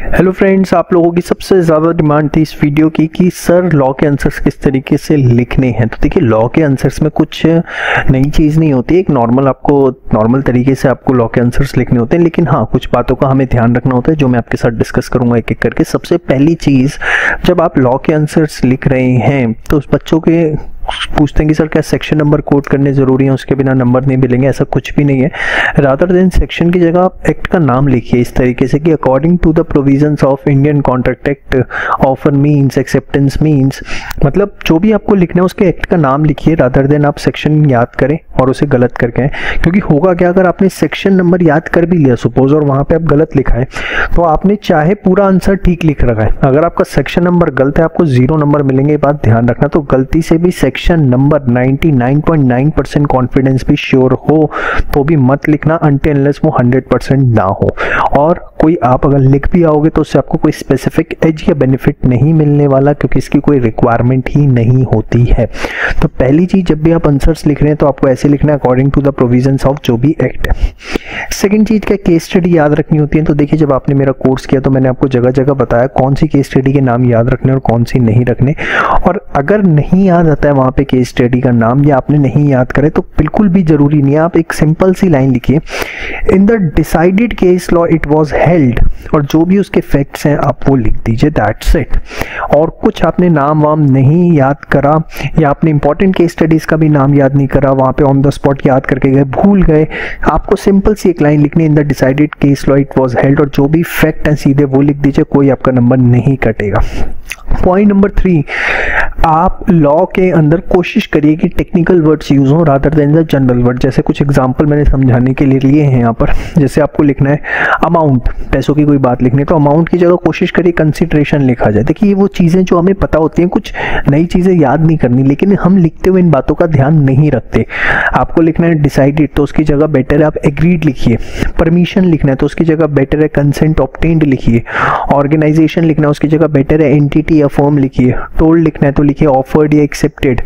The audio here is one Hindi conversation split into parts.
हेलो फ्रेंड्स, आप लोगों की सबसे ज़्यादा डिमांड थी इस वीडियो की कि सर लॉ के आंसर्स किस तरीके से लिखने हैं। तो देखिए, लॉ के आंसर्स में कुछ नई चीज़ नहीं होती। एक नॉर्मल तरीके से आपको लॉ के आंसर्स लिखने होते हैं, लेकिन हाँ, कुछ बातों का हमें ध्यान रखना होता है जो मैं आपके साथ डिस्कस करूँगा एक एक करके। सबसे पहली चीज़, जब आप लॉ के आंसर्स लिख रहे हैं तो उस बच्चों के पूछते हैं कि सर क्या सेक्शन नंबर कोड करने ज़रूरी है, उसके बिना नंबर नहीं मिलेंगे। ऐसा कुछ भी नहीं है। रादर देन सेक्शन की जगह आप एक्ट का नाम लिखिए इस तरीके से कि according to the provisions of Indian contract act, offer means, acceptance means, मतलब जो भी आपको लिखना है उसके एक्ट का नाम लिखिए। रादर देन आप सेक्शन याद करें और उसे गलत करके आए। क्योंकि होगा क्या, अगर आपने सेक्शन नंबर याद कर भी लिया सपोज और वहाँ पे आप गलत लिखा है तो आपने चाहे पूरा आंसर ठीक लिख रखा है, अगर आपका सेक्शन नंबर गलत है आपको 0 नंबर मिलेंगे। ये बात ध्यान रखना। तो गलती से भी सेक्शन नंबर 99.9% कॉन्फिडेंस भी श्योर हो तो भी मत लिखना अनटिल अनलेस वो 100% ना हो। और कोई आप अगर लिख भी आओगे तो उससे आपको कोई स्पेसिफिक एज या बेनिफिट नहीं मिलने वाला, क्योंकि इसकी कोई रिक्वायरमेंट ही नहीं होती है। तो पहली चीज, जब भी आप आंसर्स लिख रहे हैं तो आपको ऐसे लिखना है according to the provisions of जो भी एक्ट है। सेकंड चीज, क्या केस स्टडी याद रखनी होती है। तो देखिए, जब आपने मेरा कोर्स किया तो मैंने आपको जगह जगह बताया कौन सी केस स्टडी के नाम याद रखने और कौन सी नहीं रखने। और अगर नहीं याद आता है वहां पे केस स्टडी का नाम या आपने नहीं याद करे तो बिल्कुल भी जरूरी नहीं है। आप एक सिंपल सी लाइन लिखिए, in the decided case law it was held, और जो भी उसके फैक्ट्स हैं आप वो लिख दीजिए, दैट्स इट। और कुछ आपने नाम वाम नहीं याद करा या आपने इंपॉर्टेंट केस स्टडीज का भी नाम याद नहीं करा, वहां पे ऑन द स्पॉट याद करके गए, भूल गए, आपको सिंपल सी एक लाइन लिखनी, in the decided case law it was held, और जो भी फैक्ट है सीधे वो लिख दीजिए, कोई आपका नंबर नहीं कटेगा। पॉइंट नंबर 3, आप लॉ के अंदर कोशिश करिए कि टेक्निकल वर्ड्स यूज हो rather than the general word. जैसे कुछ एग्जांपल मैंने समझाने के लिए लिए हैं यहाँ पर। जैसे आपको लिखना है अमाउंट, पैसों की कोई बात लिखनी है तो अमाउंट की जगह कोशिश करिए कंसिडरेशन लिखा जाए। देखिए, ये वो चीज़ें जो हमें पता होती हैं, कुछ नई चीज़ें याद नहीं करनी, लेकिन हम लिखते हुए इन बातों का ध्यान नहीं रखते। आपको लिखना है डिसाइडेड तो उसकी जगह बेटर है आप एग्रीड लिखिए। परमिशन लिखना है तो उसकी जगह बेटर है कंसेंट ऑब्टेन्ड लिखिए। ऑर्गेनाइजेशन लिखना है उसकी जगह बेटर है एंटिटी या फर्म लिखिए। टोल्ड लिखना है तो लिखिए ऑफर्ड या एक्सेप्टेड।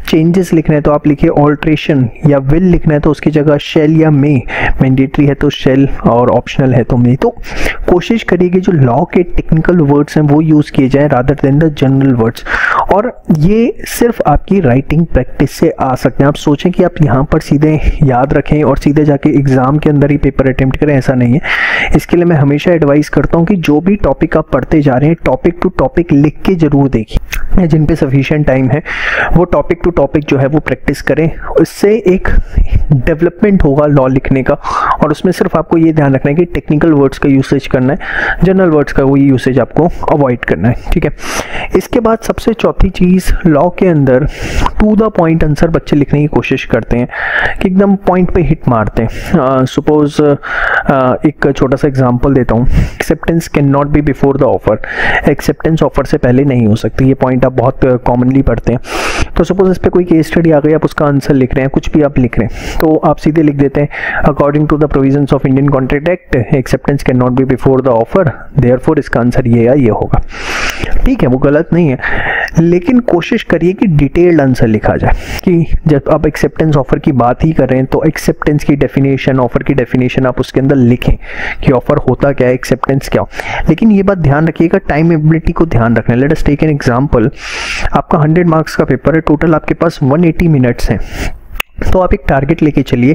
चेंजेस लिखना है तो आप लिखिए ऑल्ट्रेशन, या विल लिखना है तो उसकी जगह शेल या मे। मैंडेटरी है तो शेल और ऑप्शनल है तो मे। तो कोशिश करिए कि जो लॉ के टेक्निकल वर्ड्स हैं वो यूज किए जाएं rather than the general words. और ये सिर्फ आपकी राइटिंग प्रैक्टिस से आ सकते हैं। आप सोचें कि आप यहाँ पर सीधे याद रखें और सीधे जाके एग्जाम के अंदर ही पेपर अटेम्प्ट करें, ऐसा नहीं है। इसके लिए मैं हमेशा एडवाइस करता हूँ कि जो भी टॉपिक आप पढ़ते जा रहे हैं टॉपिक टू टॉपिक लिख के जरूर देखिए। जिन पे सफिशिएंट टाइम है वो टॉपिक टू टॉपिक जो है वो प्रैक्टिस करें। इससे एक डेवलपमेंट होगा लॉ लिखने का। और उसमें सिर्फ आपको ये ध्यान रखना है कि टेक्निकल वर्ड्स का यूसेज करना है, जनरल वर्ड्स का वही यूसेज आपको अवॉइड करना है, ठीक है। इसके बाद सबसे चौथी चीज़, लॉ के अंदर टू द पॉइंट आंसर बच्चे लिखने की कोशिश करते हैं कि एकदम पॉइंट पे हिट मारते हैं। सपोज एक छोटा सा एग्जांपल देता हूँ, acceptance cannot be before the offer. Acceptance offer से पहले नहीं हो सकती। ये पॉइंट आप बहुत कॉमनली पढ़ते हैं। तो सपोज इस पर कोई केस स्टडी आ गई, आप उसका आंसर लिख रहे हैं, कुछ भी आप लिख रहे हैं तो आप सीधे लिख देते हैं according to the provisions of Indian contract act acceptance cannot be before the offer, therefore इसका आंसर ये या ये होगा। ठीक है, वो गलत नहीं है, लेकिन कोशिश करिए कि डिटेल्ड आंसर लिखा जाए। कि जब आप एक्सेप्टेंस ऑफर की बात ही कर रहे हैं तो एक्सेप्टेंस की डेफिनेशन, ऑफर की डेफिनेशन आप उसके अंदर लिखें कि ऑफर होता क्या है, एक्सेप्टेंस क्या हो। लेकिन ये बात ध्यान रखिएगा, टाइम एबिलिटी को ध्यान रखना है। Let us take an example, आपका 100 मार्क्स का पेपर है, टोटल आपके पास 180 मिनट्स हैं। तो आप एक टारगेट लेके चलिए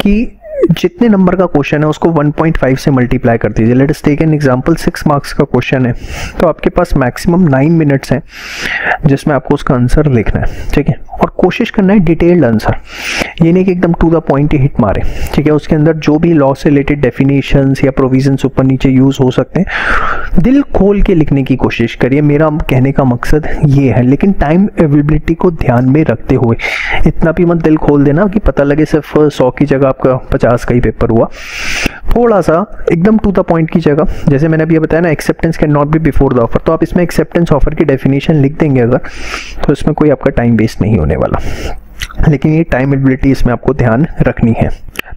कि जितने नंबर का क्वेश्चन है उसको 1.5 से मल्टीप्लाई कर दीजिए। Let us take an example, 6 marks का क्वेश्चन है तो आपके पास मैक्सिमम 9 मिनट्स हैं जिसमें आपको उसका आंसर लिखना है, ठीक है। और कोशिश करना है डिटेल्ड आंसर, ये नहीं कि एकदम टू द पॉइंट ही हिट मारे, ठीक है। उसके अंदर जो भी लॉ से रिलेटेड डेफिनेशंस या प्रोविजंस ऊपर नीचे यूज हो सकते हैं दिल खोल के लिखने की कोशिश करिए। मेरा कहने का मकसद ये है, लेकिन टाइम अवेलेबिलिटी को ध्यान में रखते हुए। इतना भी मत दिल खोल देना कि पता लगे सिर्फ 100 की जगह आपका 50 का ही पेपर हुआ। थोड़ा सा एकदम टू द पॉइंट की जगह, जैसे मैंने अभी बताया ना, acceptance cannot be before the offer, तो आप इसमें एक्सेप्टेंस ऑफर की डेफिनेशन लिख देंगे अगर, तो इसमें कोई आपका टाइम वेस्ट नहीं होने वाला। लेकिन ये टाइम एबिलिटी इसमें आपको ध्यान रखनी है।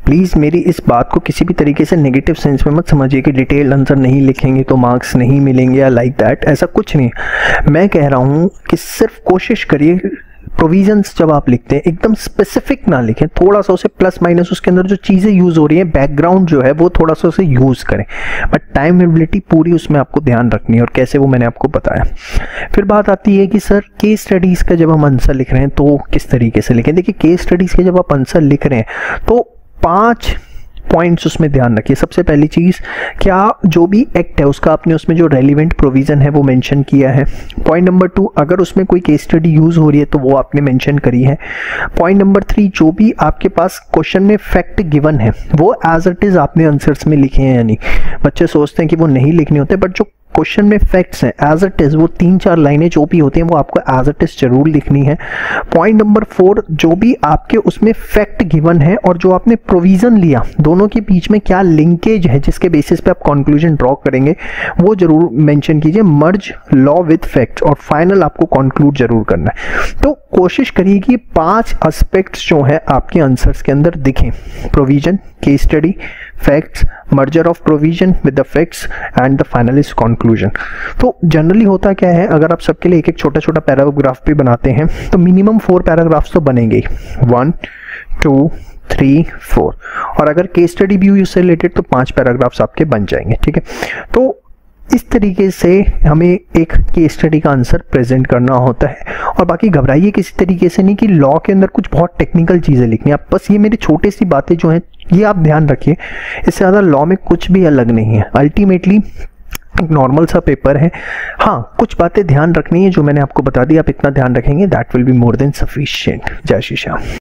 प्लीज़ मेरी इस बात को किसी भी तरीके से नेगेटिव सेंस में मत समझिए कि डिटेल्ड आंसर नहीं लिखेंगे तो मार्क्स नहीं मिलेंगे या लाइक दैट, ऐसा कुछ नहीं। मैं कह रहा हूँ कि सिर्फ कोशिश करिए प्रोविजंस जब आप लिखते हैं एकदम स्पेसिफिक ना लिखें, थोड़ा सा उसे प्लस माइनस उसके अंदर जो चीज़ें यूज हो रही हैं बैकग्राउंड जो है वो थोड़ा सा उसे यूज करें, बट टाइमेबिलिटी पूरी उसमें आपको ध्यान रखनी है और कैसे वो मैंने आपको बताया। फिर बात आती है कि सर केस स्टडीज़ का जब हम आंसर लिख रहे हैं तो किस तरीके से लिखें। देखिए केस स्टडीज़ के जब आप आंसर लिख रहे हैं तो 5 पॉइंट्स उसमें ध्यान रखिए। सबसे पहली चीज़, क्या जो भी एक्ट है उसका आपने उसमें जो रेलिवेंट प्रोविज़न है वो मेंशन किया है। पॉइंट नंबर 2, अगर उसमें कोई केस स्टडी यूज़ हो रही है तो वो आपने मेंशन करी है। पॉइंट नंबर 3, जो भी आपके पास क्वेश्चन में फैक्ट गिवन है वो एज इट इज़ आपने आंसर्स में लिखे हैं या नहीं। बच्चे सोचते हैं कि वो नहीं लिखने होते, बट जो क्वेश्चन में फैक्ट्स हैं एज इट इज वो 3-4 लाइनें जो भी होती हैं वो आपको एज इट इज जरूर लिखनी है। पॉइंट नंबर 4, जो भी आपके उसमें फैक्ट गिवन है और जो आपने प्रोविजन लिया दोनों के बीच में क्या लिंकेज है जिसके बेसिस पे आप कंक्लूजन ड्रॉ करेंगे वो जरूर मेंशन कीजिए। मर्ज लॉ विद फैक्ट्स और फाइनल आपको कंक्लूड जरूर करना है। तो कोशिश करिए कि 5 एस्पेक्ट्स जो है आपके आंसर्स के अंदर दिखें, provision, case study, facts, merger of provision with the facts and the final is conclusion. तो जनरली होता क्या है, अगर आप सबके लिए एक एक छोटा छोटा पैराग्राफ भी बनाते हैं तो मिनिमम 4 पैराग्राफ्स तो बनेंगे ही, 1 2 3 4, और अगर केस स्टडी भी हुई उससे रिलेटेड तो 5 पैराग्राफ्स आपके बन जाएंगे। ठीक है, तो इस तरीके से हमें एक केस स्टडी का आंसर प्रेजेंट करना होता है। और बाकी घबराइए किसी तरीके से नहीं कि लॉ के अंदर कुछ बहुत टेक्निकल चीज़ें लिखनी है। आप बस ये मेरी छोटी सी बातें जो हैं ये आप ध्यान रखिए, इससे ज़्यादा लॉ में कुछ भी अलग नहीं है। अल्टीमेटली एक नॉर्मल सा पेपर है। हाँ, कुछ बातें ध्यान रखनी है जो मैंने आपको बता दी, आप इतना ध्यान रखेंगे that will be more than sufficient. जय श्री श्याम।